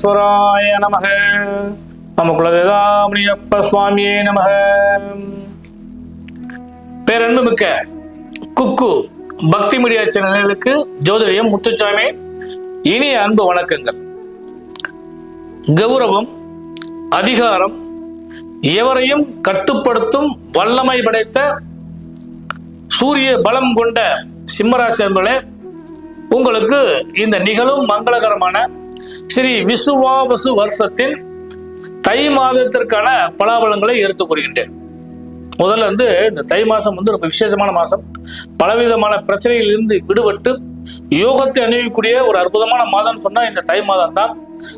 விக்னேஸ்வராய நமக. நம்ம குலதேவதாமணியப்ப சுவாமியே நமக. பேரன்பு மிக்க குக்கு பக்தி மீடியா சேனல்களுக்கு ஜோதிடம் முத்துச்சாமி இனிய அன்பு வணக்கங்கள். கௌரவம், அதிகாரம், எவரையும் கட்டுப்படுத்தும் வல்லமை படைத்த சூரிய பலம் கொண்ட சிம்மராசி அன்பர்களே, உங்களுக்கு இந்த நிகழும் மங்களகரமான ஸ்ரீ விசுவாவசு வருஷத்தின் தை மாதத்திற்கான பலாபலங்களை எடுத்துக் கூறுகின்றேன். முதல்ல இந்த தை மாசம் ரொம்ப விசேஷமான மாசம். பலவிதமான பிரச்சனைகளிலிருந்து விடுபட்டு யோகத்தை அணிவிக்கக்கூடிய ஒரு அற்புதமான மாதம் சொன்னா இந்த தை மாதம் தான்.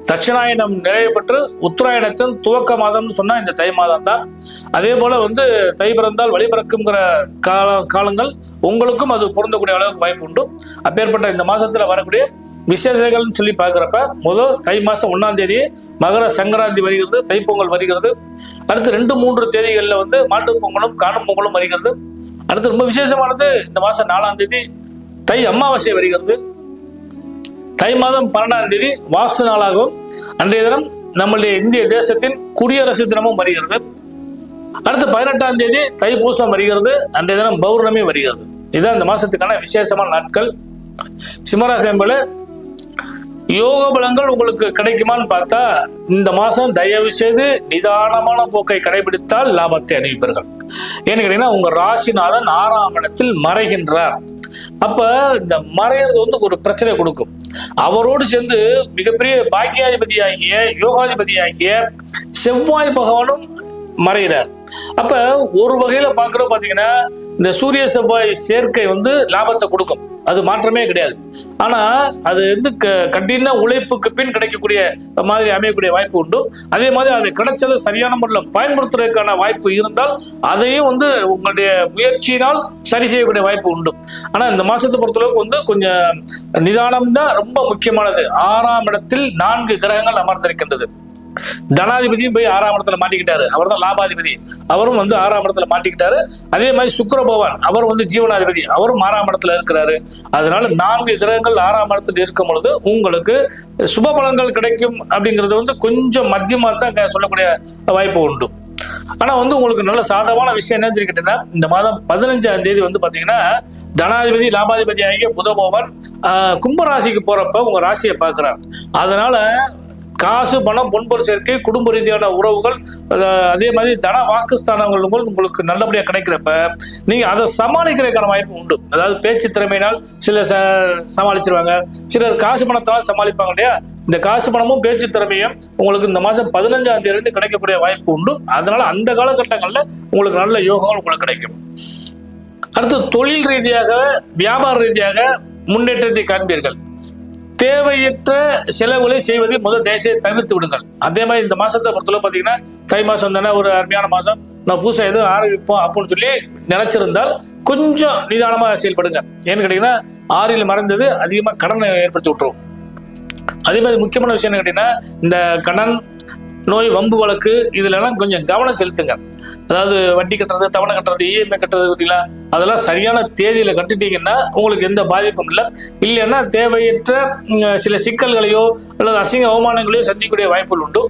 தட்சிணாயனம் நிறைவு பெற்று உத்தராயணத்தின் துவக்க மாதம்னு சொன்னா இந்த தை மாதம் தான். அதே போல தை பிறந்தால் வழி பிறக்குங்கிற காலங்கள் உங்களுக்கும் அது பொருந்தக்கூடிய அளவுக்கு வாய்ப்பு உண்டு. அப்பேற்பட்ட இந்த மாசத்துல வரக்கூடிய விசேஷங்கள்னு சொல்லி பார்க்குறப்ப முதல் தை மாசம் 1ஆம் தேதி மகர சங்கராந்தி வருகிறது, தைப்பொங்கல் வருகிறது. அடுத்து 2-3 தேதிகளில் மாட்டுப் பொங்கலும் காணும் பொங்கலும் வருகிறது. அடுத்து ரொம்ப விசேஷமானது இந்த மாசம் 4ஆம் தேதி தை அமாவாசை வருகிறது. தை மாதம் 12ஆம் தேதி வாஸ்து நாளாகவும் அன்றைய தினம் நம்முடைய இந்திய தேசத்தின் குடியரசு தினமும் வருகிறது. அடுத்து 18ஆம் தேதி தைப்பூசம் வருகிறது. அன்றைய தினம் பௌர்ணமி வருகிறது. இதுதான் இந்த மாசத்துக்கான விசேஷமான நாட்கள். சிம்மராசி என்பது யோக பலங்கள் உங்களுக்கு கிடைக்குமான்னு பார்த்தா இந்த மாசம் தயவு செய்து நிதானமான போக்கை கடைபிடித்தால் லாபத்தை அணிவிப்பீர்கள். ஏன்னு கேட்டீங்கன்னா உங்க ராசிநாதன் 6ஆம் இடத்தில் மறைகின்றார். அப்ப இந்த மறைகிறது ஒரு பிரச்சனை கொடுக்கும். அவரோடு சேர்ந்து மிகப்பெரிய பாக்கியாதிபதியாகிய யோகாதிபதியாகிய செவ்வாய் பகவானும் மறைகிறார். அப்ப ஒரு வகையில பாத்தீங்கன்னா இந்த சூரிய செவ்வாய் சேர்க்கை லாபத்தை கொடுக்கும், அது மாற்றமே கிடையாது. ஆனா அது கடின உழைப்புக்கு பின் கிடைக்கக்கூடிய மாதிரி அமையக்கூடிய வாய்ப்பு உண்டு. அதே மாதிரி அது கிடைச்சதை சரியான முறையில் பயன்படுத்துறதுக்கான வாய்ப்பு இருந்தால் அதையும் உங்களுடைய முயற்சியினால் சரி செய்யக்கூடிய வாய்ப்பு உண்டு. ஆனா இந்த மாசத்தை பொறுத்தளவுக்கு கொஞ்சம் நிதானம் தான் ரொம்ப முக்கியமானது. 6ஆம் இடத்தில் 4 கிரகங்கள் அமர்ந்திருக்கின்றது. தனாதிபதியும் போய் 6ஆம் இடத்துல மாட்டிக்கிட்டாரு, அவர் தான் லாபாதிபதி, அவரும் 6ஆம் இடத்துல மாட்டிக்கிட்டாரு. அதே மாதிரி சுக்கிர பகவான் அவர் ஜீவனாதிபதி, அவரும் 6ஆம் இடத்துல இருக்கிறாரு. அதனால 4 கிரகங்கள் 6ஆம் இடத்துல இருக்கும் பொழுது உங்களுக்கு சுப பலன்கள் கிடைக்கும் அப்படிங்கிறது கொஞ்சம் மத்தியமா தான் சொல்லக்கூடிய வாய்ப்பு உண்டு. ஆனா உங்களுக்கு நல்ல சாதகமான விஷயம் என்னன்னு சொல்லி கேட்டீங்கன்னா இந்த மாதம் 15ஆம் தேதி பாத்தீங்கன்னா தனாதிபதி லாபாதிபதி ஆகிய புத பகவான் கும்பராசிக்கு போறப்ப உங்க ராசியை பார்க்கிறார். அதனால காசு, பணம், பொன்பொருள் சேர்க்கை, குடும்ப ரீதியான உறவுகள், அதே மாதிரி தன வாக்குஸ்தானங்கள் உங்களுக்கு நல்லபடியா கிடைக்கிறப்ப நீங்க அதை சமாளிக்கிறதுக்கான வாய்ப்பு உண்டு. அதாவது பேச்சு திறமையினால் சிலர் சமாளிச்சிருவாங்க, சிலர் காசு பணத்தால் சமாளிப்பாங்க இல்லையா. இந்த காசு பணமும் பேச்சு திறமையும் உங்களுக்கு இந்த மாசம் 15ஆம் தேதி கிடைக்கக்கூடிய வாய்ப்பு உண்டு. அதனால அந்த காலகட்டங்கள்ல உங்களுக்கு நல்ல யோகங்கள் உங்களுக்கு கிடைக்கும். அடுத்து தொழில் ரீதியாக, வியாபார ரீதியாக முன்னேற்றத்தை காண்பீர்கள். தேவையற்ற செலவுகளை செய்வதை முதல் தயவுசெய்து தவிர்த்து விடுங்கள். அதே மாதிரி இந்த மாசத்தை பொறுத்தவரை பார்த்தீங்கன்னா தை மாசம் தானே ஒரு அருமையான மாசம், நான் புதுசாக எதுவும் ஆரம்பிப்போம் அப்படின்னு சொல்லி நினைச்சிருந்தால் கொஞ்சம் நிதானமா செயல்படுங்க. ஏன்னு கேட்டீங்கன்னா 6ல் மறைந்தது அதிகமாக கடனை ஏற்படுத்தி விட்டுரும். அதே மாதிரி முக்கியமான விஷயம் என்ன கேட்டீங்கன்னா இந்த கடன், நோய், வம்பு வழக்கு இதுல எல்லாம் கொஞ்சம் கவனம் செலுத்துங்க. அதாவது வட்டி கட்டுறது, தவணை கட்டுறது, இஎம்ஐ கட்டுறது பார்த்தீங்களா, அதெல்லாம் சரியான தேதியில கட்டிட்டீங்கன்னா உங்களுக்கு எந்த பாதிப்பும் இல்லை. இல்லைன்னா தேவையற்ற சில சிக்கல்களையோ அல்லது அசிங்க அவமானங்களையோ சந்திக்கக்கூடிய வாய்ப்புகள் உண்டு.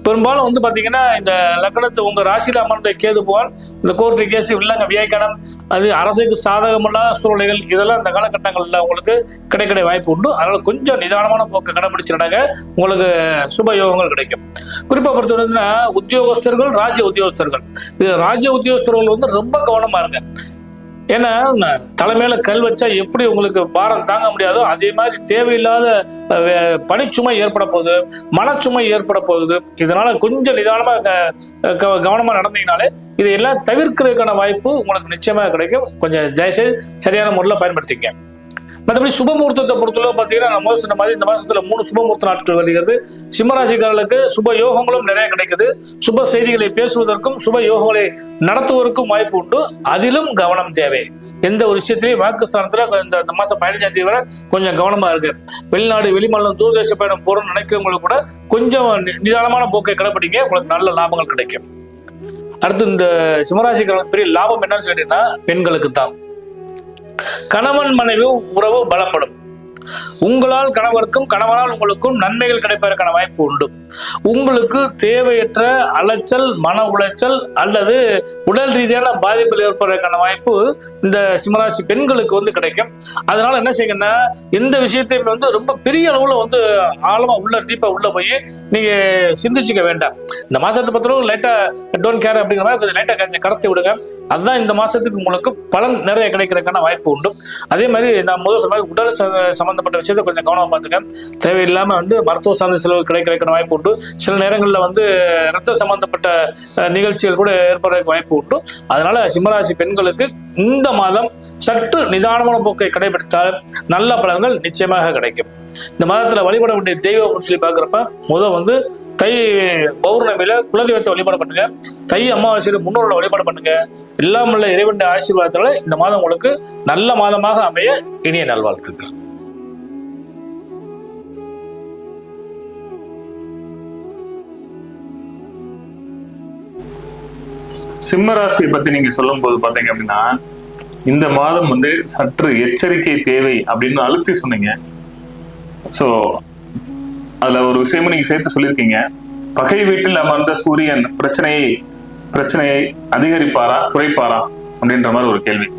பெரும்பாலும் பாத்தீங்கன்னா இந்த லக்னத்தை உங்க ராசியில அமர்ந்த கேது போவான் இந்த கோர்ட்டு கேஸ் இல்லைங்க வியாக்கியானம், அது அரசுக்கு சாதகமில்லாத சூழ்நிலைகள், இதெல்லாம் இந்த காலகட்டங்கள்ல உங்களுக்கு கிடைக்கிற வாய்ப்பு உண்டு. அதனால கொஞ்சம் நிதானமான போக்கை கடைபிடிச்சிருந்தாங்க உங்களுக்கு சுப யோகங்கள் கிடைக்கும். குறிப்பா பொறுத்தவரை உத்தியோகஸ்தர்கள், ராஜ்ய உத்தியோகஸ்தர்கள், இது ராஜ்ய உத்தியோகஸ்தர்கள் ரொம்ப கவனமா இருங்க. ஏன்னா தலைமையில கல் வச்சா எப்படி உங்களுக்கு பாரம் தாங்க முடியாதோ அதே மாதிரி தேவையில்லாத பணிச்சுமை ஏற்பட போகுது, மனச்சுமை ஏற்பட போகுது. இதனால கொஞ்சம் நிதானமா கவனமா நடந்தீங்கனாலே இதையெல்லாம் தவிர்க்கிறதுக்கான வாய்ப்பு உங்களுக்கு நிச்சயமா கிடைக்கும். கொஞ்சம் தயவுசெய்து சரியான முறையில் பயன்படுத்திங்க. மற்றபடி சுபமுகூர்த்தத்தை பொறுத்தளவு பார்த்தீங்கன்னா நம்ம சொன்ன மாதிரி இந்த மாசத்துல 3 சுபமுகூர்த்த நாட்கள் வருகிறது. சிம்மராசிக்காரர்களுக்கு சுப யோகங்களும் நிறைய கிடைக்குது. சுப செய்திகளை பேசுவதற்கும் சுப யோகங்களை நடத்துவதற்கும் வாய்ப்பு உண்டு. அதிலும் கவனம் தேவை. எந்த ஒரு விஷயத்திலையும் வாக்குஸ்தானத்துல இந்த மாசம் 15ஆம் தேதி வரை கொஞ்சம் கவனமா இருக்கு. வெளிநாடு, வெளிமாநிலம், தூர்தேச பயணம் போறோம்னு நினைக்கிறவங்களுக்கு கூட கொஞ்சம் நிதானமான போக்கை கடைபிடிங்க, உங்களுக்கு நல்ல லாபங்கள் கிடைக்கும். அடுத்து இந்த சிம்மராசிக்காரர்களுக்கு பெரிய லாபம் என்னன்னு சொல்லிட்டீங்கன்னா பெண்களுக்கு தான். கணவன் மனைவி உறவு பலப்படும். உங்களால் கணவருக்கும் கணவனால் உங்களுக்கும் நன்மைகள் கிடைப்பதற்கான வாய்ப்பு உண்டு. உங்களுக்கு தேவையற்ற அலைச்சல், மன உளைச்சல் அல்லது உடல் ரீதியான பாதிப்புகள் ஏற்படுவதற்கான வாய்ப்பு இந்த சிம்மராசி பெண்களுக்கு வந்து கிடைக்கும். அதனால என்ன செய்யுங்கன்னா, எந்த விஷயத்தையும் வந்து ரொம்ப பெரிய அளவுல வந்து ஆழமா உள்ள டீப்பா உள்ள போய் நீங்க சிந்திச்சுக்க வேண்டாம். இந்த மாசத்தை பத்திரம் லைட்டா டோன்ட் கேர் அப்படிங்கிற மாதிரி கொஞ்சம் லைட்டா கடத்தி விடுங்க. அதுதான் இந்த மாசத்துக்கு உங்களுக்கு பலன் நிறைய கிடைக்கிறதுக்கான வாய்ப்பு உண்டு. அதே மாதிரி நான் முதல் சொன்ன உடல் சம்பந்தப்பட்ட விஷயத்தை கொஞ்சம் கவனமா பார்த்துக்க. தேவையில்லாம வந்து மருத்துவ சார்ந்த செலவு கிடைக்கிறதுக்கான வாய்ப்பு உண்டு. சில நேரங்களில் வந்து ரத்த சம்பந்தப்பட்ட நிகழ்ச்சிகள் கூட ஏற்படுறதுக்கு வாய்ப்பு உண்டு. அதனால சிம்மராசி பெண்களுக்கு இந்த மாதம் சற்று நிதானமான போக்கை கடைபிடித்தால் நல்ல பலன்கள் நிச்சயமாக கிடைக்கும். இந்த மாதத்துல வழிபட வேண்டிய தெய்வம் சொல்லி பார்க்குறப்ப முதல் வந்து தை பௌர்ணமியில குலதெய்வத்தை வழிபாடு பண்ணுங்க. தை அமாவாசையில முன்னோரோட வழிபாடு பண்ணுங்க. எல்லாம் உள்ள இறைவனுடைய ஆசீர்வாதத்தால இந்த மாதம் உங்களுக்கு நல்ல மாதமாக அமைய இனிய நல்வாழ்த்துக்கள். சிம்மராசியை பத்தி நீங்க சொல்லும் போது பாத்தீங்க அப்படின்னா, இந்த மாதம் வந்து சற்று எச்சரிக்கை தேவை அப்படின்னு அழுத்தி சொன்னீங்க. சோ அதுல ஒரு விஷயமும் நீங்க சேர்த்து சொல்லியிருக்கீங்க. பகை வீட்டில் அமர்ந்த சூரியன் பிரச்சனையை அதிகரிப்பாரா குறைப்பாரா அப்படின்ற மாதிரி ஒரு கேள்வி.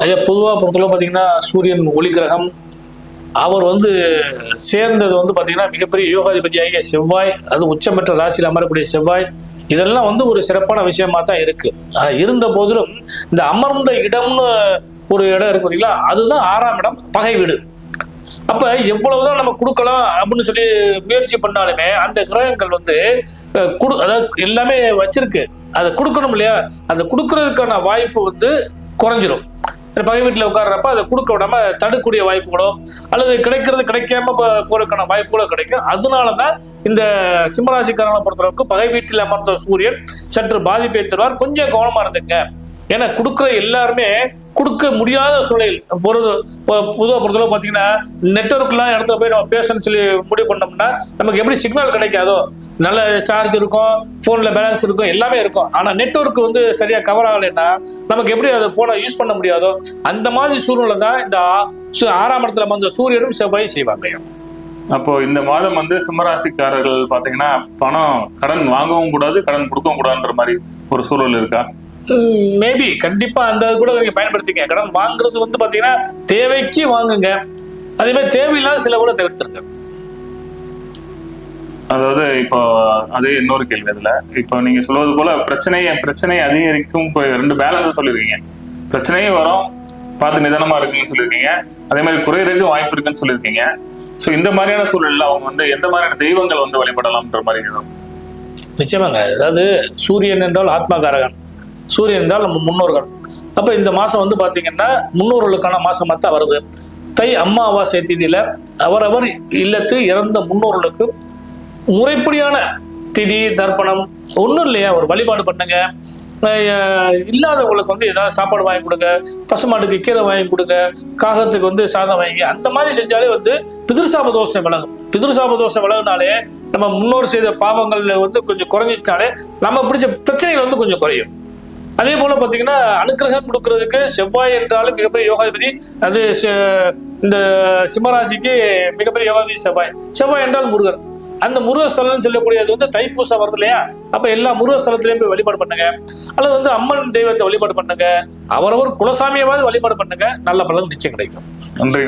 ஐயா, பொதுவாக பொறுத்தளவு பார்த்தீங்கன்னா சூரியன் ஒளி கிரகம். அவர் வந்து சேர்ந்தது வந்து பார்த்தீங்கன்னா மிகப்பெரிய யோகாதிபதியாகிய செவ்வாய், அது உச்சம் பெற்ற ராசியில் அமரக்கூடிய செவ்வாய். இதெல்லாம் வந்து ஒரு சிறப்பான விஷயமா தான் இருக்கு. இருந்த போதிலும் இந்த அமர்ந்த இடம்னு ஒரு இடம் இருக்கு இல்லைங்களா, அதுதான் 6ஆம் இடம், பகை வீடு. அப்ப எவ்வளவுதான் நம்ம கொடுக்கலாம் அப்படின்னு சொல்லி முயற்சி பண்ணாலுமே அந்த கிரகங்கள் வந்து அதாவது எல்லாமே வச்சிருக்கு, அதை கொடுக்கணும் இல்லையா, அதை கொடுக்கறதுக்கான வாய்ப்பு வந்து குறைஞ்சிரும். பகை வீட்டில் உட்கார்றப்ப அதை கொடுக்க விடாம தடுக்கக்கூடிய வாய்ப்புகளோ அல்லது கிடைக்கிறது கிடைக்காம போறதுக்கான வாய்ப்புகளோ கிடைக்கும். அதனாலதான் இந்த சிம்மராசிக்காரங்களை பொறுத்தளவுக்கு பகை வீட்டில் அமர்ந்த சூரியன் சற்று பாதிப்பை தருவார். கொஞ்சம் கவனமா இருந்துங்க. ஏன்னா கொடுக்குற எல்லாருமே கொடுக்க முடியாத சூழல் பொதுவாக பொறுத்தளவு பார்த்தீங்கன்னா, நெட்வொர்க்லாம் இடத்துல போய் நம்ம பேசணும்னு சொல்லி முடிவு பண்ணோம்னா நமக்கு எப்படி சிக்னல் கிடைக்காதோ, நல்ல சார்ஜ் இருக்கும், போன்ல பேலன்ஸ் இருக்கும், எல்லாமே இருக்கும். ஆனா நெட்வொர்க் வந்து சரியா கவர் ஆகலைன்னா நமக்கு எப்படி அதை போன யூஸ் பண்ண முடியாதோ அந்த மாதிரி சூழ்நிலை தான் இந்த 6ஆம் இடத்துல வந்து சூரியனும் செவ்வாய் செய்வாங்க. அப்போ இந்த மாதம் வந்து சிம்மராசிக்காரர்கள் பாத்தீங்கன்னா பணம் கடன் வாங்கவும் கூடாது, கடன் கொடுக்கவும் கூடாதுன்ற மாதிரி ஒரு சூழல் இருக்கா? மேபி கண்டிப்பா அந்த கூட நீங்க பயன்படுத்திங்க. கடன் வாங்குறது வந்து பாத்தீங்கன்னா தேவைக்கு வாங்குங்க, அதே மாதிரி தேவையில்லாத சில கூட தவிர்த்துருங்க. அதாவது இப்போ அதே இன்னொரு கேள்வி. அதுல இப்போ நீங்க சொல்வது போல பிரச்சனை அதிகரிக்கும். இப்போ 2 பேலன்ஸ் சொல்லிருக்கீங்க. பிரச்சனையும் வரும், பார்த்து நிதானமா இருக்குன்னு சொல்லியிருக்கீங்க. அதே மாதிரி குறையிறதுக்கு வாய்ப்பு இருக்குன்னு சொல்லியிருக்கீங்க. ஸோ இந்த மாதிரியான சூழல்ல அவங்க வந்து எந்த மாதிரியான தெய்வங்கள் வந்து வழிபடலாம்ன்ற மாதிரி? நிச்சயமாங்க. அதாவது சூரியன் என்றால் ஆத்மாகாரகன், சூரியன் என்றால் நம்ம முன்னோர்கள். அப்ப இந்த மாசம் வந்து பாத்தீங்கன்னா முன்னோர்களுக்கான மாசமா தான் வருது. தை அமாவாசை திதியில அவரவர் இல்லத்து இறந்த முன்னோர்களுக்கு முறைப்படியான திதி தர்ப்பணம் ஒன்றும் இல்லையா, ஒரு வழிபாடு பண்ணுங்க. இல்லாதவங்களுக்கு வந்து ஏதாவது சாப்பாடு வாங்கி கொடுங்க, பசுமாட்டுக்கு கீரை வாங்கி கொடுங்க, காகத்துக்கு வந்து சாதம் வாங்கி, அந்த மாதிரி செஞ்சாலே வந்து பிதிர்சாப தோஷம் விலகும். பிதிர்சாப தோஷம் விலகுனாலே நம்ம முன்னோர் செய்த பாவங்கள் வந்து கொஞ்சம் குறைஞ்சிட்டாலே நம்ம பிடிச்ச பிரச்சனைகள் வந்து கொஞ்சம் குறையும். அதே போல பாத்தீங்கன்னா அனுக்கிரகம் கொடுக்கறதுக்கு செவ்வாய் என்றாலும் மிகப்பெரிய யோகாதிபதி. அது இந்த சிம்மராசிக்கு மிகப்பெரிய யோகாதிபதி செவ்வாய் என்றால் முருகன். அந்த முருகஸ்தலம் சொல்லக்கூடியது வந்து தைப்பூசம் வருது இல்லையா, அப்ப எல்லா முருகஸ்தலத்திலையும் போய் வழிபாடு பண்ணுங்க, அல்லது வந்து அம்மன் தெய்வத்தை வழிபாடு பண்ணுங்க, அவரவர் குலசாமியாவது வழிபாடு பண்ணுங்க. நல்ல பலன் நிச்சயம் கிடைக்கும். நன்றி.